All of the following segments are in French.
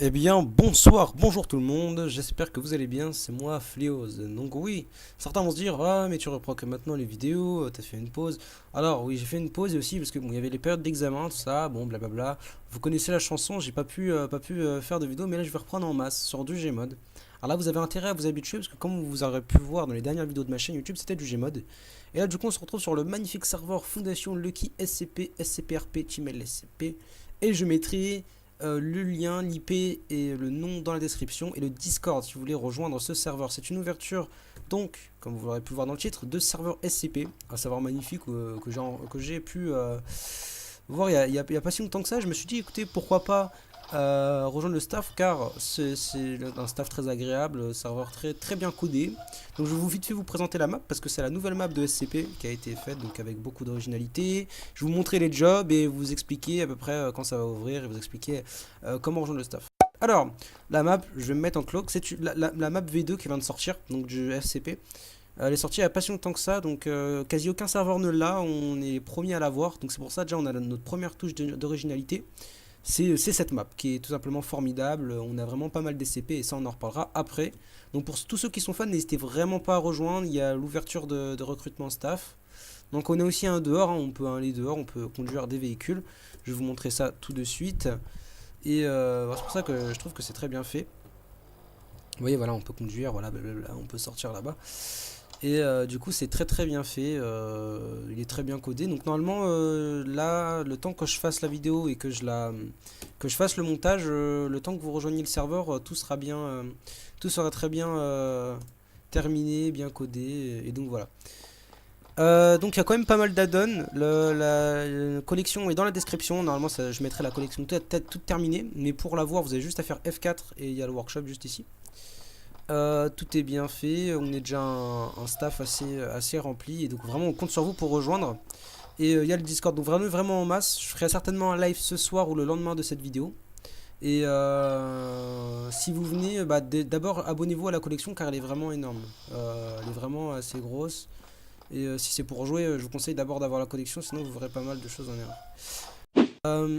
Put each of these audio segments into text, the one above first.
Eh bien, bonsoir, bonjour tout le monde, j'espère que vous allez bien, c'est moi, Fléose. Donc oui, certains vont se dire, ah mais tu reprends que maintenant les vidéos, t'as fait une pause. Alors oui, j'ai fait une pause aussi parce que bon, il y avait les périodes d'examen, tout ça, bon blablabla. Vous connaissez la chanson, j'ai pas pu faire de vidéo, mais là je vais reprendre en masse sur du Gmod. Alors là, vous avez intérêt à vous habituer parce que comme vous aurez pu voir dans les dernières vidéos de ma chaîne YouTube, c'était du Gmod. Et là, du coup, on se retrouve sur le magnifique serveur Fondation Lucky SCP, SCPRP, Team SCP. Et je mettrai le lien, l'IP et le nom dans la description et le Discord si vous voulez rejoindre ce serveur. C'est une ouverture donc, comme vous l'aurez pu voir dans le titre, de serveur SCP, un serveur magnifique que j'ai pu voir il y a pas si longtemps que ça. Je me suis dit écoutez pourquoi pas rejoindre le staff car c'est un staff très agréable, serveur très bien codé. Donc je vais vite fait vous présenter la map parce que c'est la nouvelle map de SCP qui a été faite donc avec beaucoup d'originalité. Je vais vous montrer les jobs et vous expliquer à peu près quand ça va ouvrir et vous expliquer comment rejoindre le staff. Alors, la map, je vais me mettre en cloak, c'est la map V2 qui vient de sortir, donc du SCP. Elle est sortie il n'y a pas si longtemps que ça, donc quasi aucun serveur ne l'a, on est les premiers à l'avoir, donc c'est pour ça déjà on a notre première touche d'originalité. C'est cette map qui est tout simplement formidable. On a vraiment pas mal d'SCP et ça on en reparlera après. Donc pour tous ceux qui sont fans, n'hésitez vraiment pas à rejoindre. Il y a l'ouverture de recrutement staff. Donc on a aussi un dehors, hein. On peut aller dehors, on peut conduire des véhicules. Je vais vous montrer ça tout de suite. Et c'est pour ça que je trouve que c'est très bien fait. Vous voyez, voilà, on peut conduire, voilà, blablabla, on peut sortir là-bas. Et du coup c'est très bien fait, il est très bien codé. Donc normalement là le temps que je fasse la vidéo et que je fasse le montage, le temps que vous rejoigniez le serveur, tout sera bien, tout sera très bien terminé, bien codé. Et donc voilà. Donc il y a quand même pas mal d'add-ons. La collection est dans la description. Normalement je mettrai la collection toute terminée. Mais pour la voir vous avez juste à faire F4 et il y a le workshop juste ici. Tout est bien fait, on est déjà un staff assez rempli et donc vraiment on compte sur vous pour rejoindre. Et il y a le Discord, donc vraiment en masse. Je ferai certainement un live ce soir ou le lendemain de cette vidéo. Et si vous venez, d'abord abonnez-vous à la collection car elle est vraiment énorme. Elle est vraiment assez grosse. Et si c'est pour jouer, je vous conseille d'abord d'avoir la collection, sinon vous verrez pas mal de choses en erreur.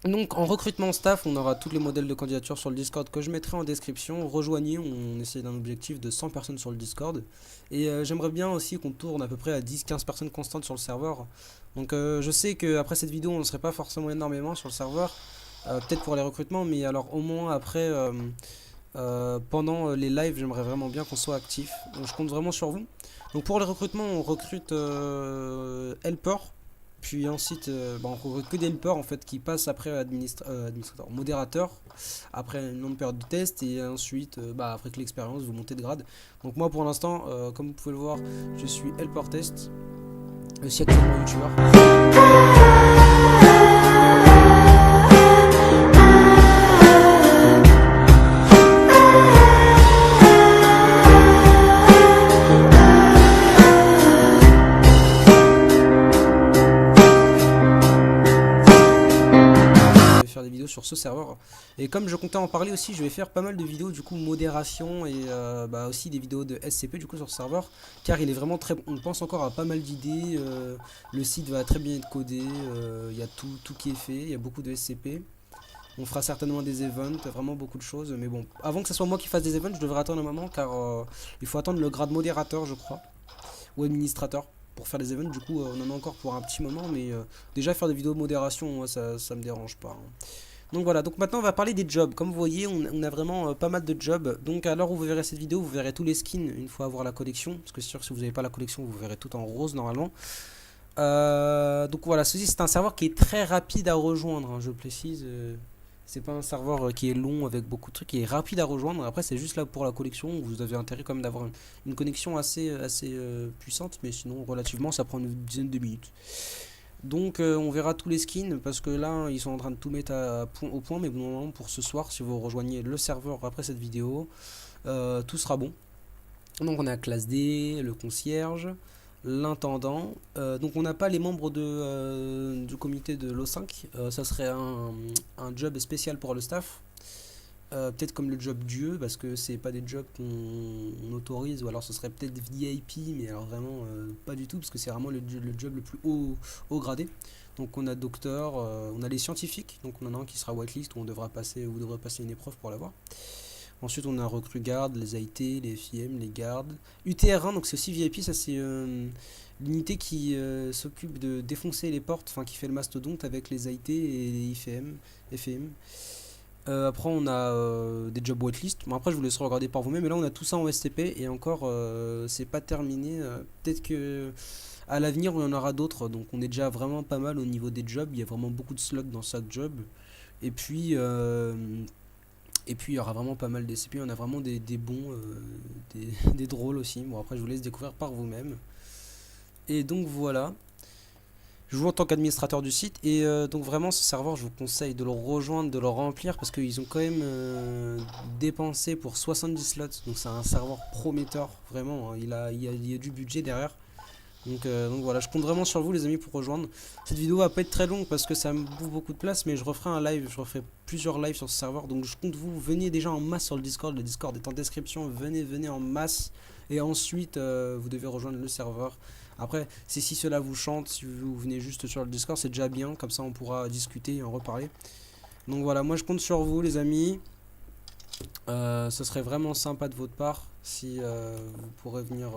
Donc en recrutement staff, on aura tous les modèles de candidature sur le Discord que je mettrai en description. Rejoignez, on essaie d'un objectif de 100 personnes sur le Discord. Et j'aimerais bien aussi qu'on tourne à peu près à 10-15 personnes constantes sur le serveur. Donc je sais qu'après cette vidéo on ne serait pas forcément énormément sur le serveur. Peut-être pour les recrutements, mais alors au moins après, pendant les lives, j'aimerais vraiment bien qu'on soit actif. Donc je compte vraiment sur vous. Donc pour les recrutements, on recrute Helper. Puis ensuite, on recrute que des helpers en fait qui passent après administrateur, modérateur, après une longue période de test et ensuite, après que l'expérience, vous montez de grade. Donc moi pour l'instant, comme vous pouvez le voir, je suis helper test, aussi actuellement youtubeur. Faire des vidéos sur ce serveur et comme je comptais en parler aussi, je vais faire pas mal de vidéos du coup modération et aussi des vidéos de SCP du coup sur ce serveur car il est vraiment très bon. On pense encore à pas mal d'idées, le site va très bien être codé, il y a tout qui est fait, il y a beaucoup de SCP. On fera certainement des events, vraiment beaucoup de choses, mais bon, avant que ce soit moi qui fasse des events, je devrais attendre un moment car il faut attendre le grade modérateur je crois, ou administrateur pour faire des events. Du coup on en a encore pour un petit moment, mais déjà faire des vidéos de modération, moi ça me dérange pas, hein. Donc voilà, donc maintenant on va parler des jobs. Comme vous voyez, on a vraiment pas mal de jobs. Donc à l'heure où vous verrez cette vidéo, vous verrez tous les skins une fois avoir la collection. Parce que c'est sûr que si vous n'avez pas la collection, vous verrez tout en rose normalement. Donc voilà, ceci c'est un serveur qui est très rapide à rejoindre, hein, je précise. C'est pas un serveur qui est long avec beaucoup de trucs, qui est rapide à rejoindre. Après c'est juste là pour la collection, vous avez intérêt quand même d'avoir une connexion assez puissante. Mais sinon relativement ça prend une dizaine de minutes. Donc on verra tous les skins parce que là ils sont en train de tout mettre au point, mais bon, normalement pour ce soir si vous rejoignez le serveur après cette vidéo, tout sera bon. Donc on a classe D, le concierge, l'intendant, donc on n'a pas les membres du comité de l'O5, ça serait un job spécial pour le staff. peut-être comme le job Dieu, parce que c'est pas des jobs qu'on autorise, ou alors ce serait peut-être VIP, mais alors vraiment pas du tout, parce que c'est vraiment le job le plus haut gradé. Donc on a docteur, on a les scientifiques, donc on en a un qui sera whitelist, où on devra passer, ou devrait passer une épreuve pour l'avoir. Ensuite on a recrue garde, les AIT, les FIM, les gardes. UTR1, donc c'est aussi VIP, ça c'est l'unité qui s'occupe de défoncer les portes, enfin qui fait le mastodonte avec les AIT et les IFM, FEM. Après on a des jobs whitelist. Bon après je vous laisserai regarder par vous-même. Mais là on a tout ça en STP et encore c'est pas terminé. Peut-être que à l'avenir on en aura d'autres. Donc on est déjà vraiment pas mal au niveau des jobs. Il y a vraiment beaucoup de slots dans chaque job. Et puis il y aura vraiment pas mal d'SCP. On a vraiment des bons, des drôles aussi. Bon après je vous laisse découvrir par vous-même. Et donc voilà. Je joue en tant qu'administrateur du site et donc vraiment ce serveur je vous conseille de le rejoindre, de le remplir parce qu'ils ont quand même dépensé pour 70 slots, donc c'est un serveur prometteur vraiment, hein. Il y a du budget derrière. Donc voilà, je compte vraiment sur vous les amis pour rejoindre. Cette vidéo va pas être très longue parce que ça me bouffe beaucoup de place, mais je referai un live, je referai plusieurs lives sur ce serveur. Donc je compte vous, venez déjà en masse sur le Discord est en description, venez en masse. Et ensuite vous devez rejoindre le serveur. Après, si cela vous chante, si vous venez juste sur le Discord, c'est déjà bien, comme ça on pourra discuter et en reparler. Donc voilà, moi je compte sur vous les amis. Ce serait vraiment sympa de votre part si vous pourrez venir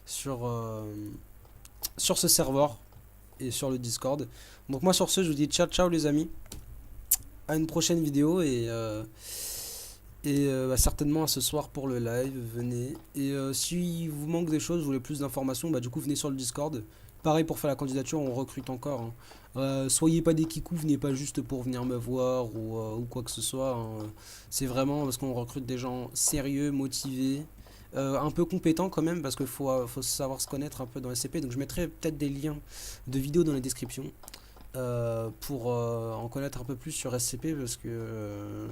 sur ce serveur et sur le Discord. Donc moi sur ce je vous dis ciao les amis, à une prochaine vidéo et certainement à ce soir pour le live, venez. Et si vous manque des choses, vous voulez plus d'informations, du coup venez sur le Discord. Pareil pour faire la candidature, on recrute encore, hein. Soyez pas des kikous, venez pas juste pour venir me voir ou quoi que ce soit, hein. C'est vraiment parce qu'on recrute des gens sérieux, motivés, un peu compétents quand même, parce qu'il faut savoir se connaître un peu dans SCP. Donc je mettrai peut-être des liens de vidéos dans la description pour en connaître un peu plus sur SCP, parce que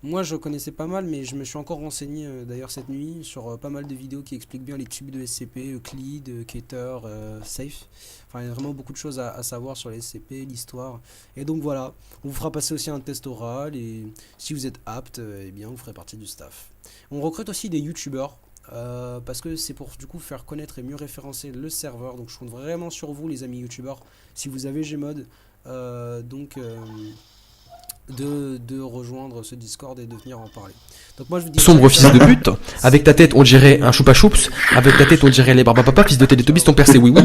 moi je connaissais pas mal, mais je me suis encore renseigné d'ailleurs cette nuit sur pas mal de vidéos qui expliquent bien les tubes de SCP, Euclid, Keter, Safe. Enfin il y a vraiment beaucoup de choses à savoir sur les SCP, l'histoire. Et donc voilà, on vous fera passer aussi un test oral et si vous êtes apte, eh bien vous ferez partie du staff. On recrute aussi des youtubeurs. Parce que c'est pour du coup faire connaître et mieux référencer le serveur. Donc je compte vraiment sur vous les amis youtubeurs, si vous avez Gmod, de rejoindre ce Discord et de venir en parler. Donc moi je vous dis sombre fils de pute, avec ta tête on dirait un choupa choups, avec ta tête on dirait les barbapapa, fils de Télétubbies, ton père c'est oui oui.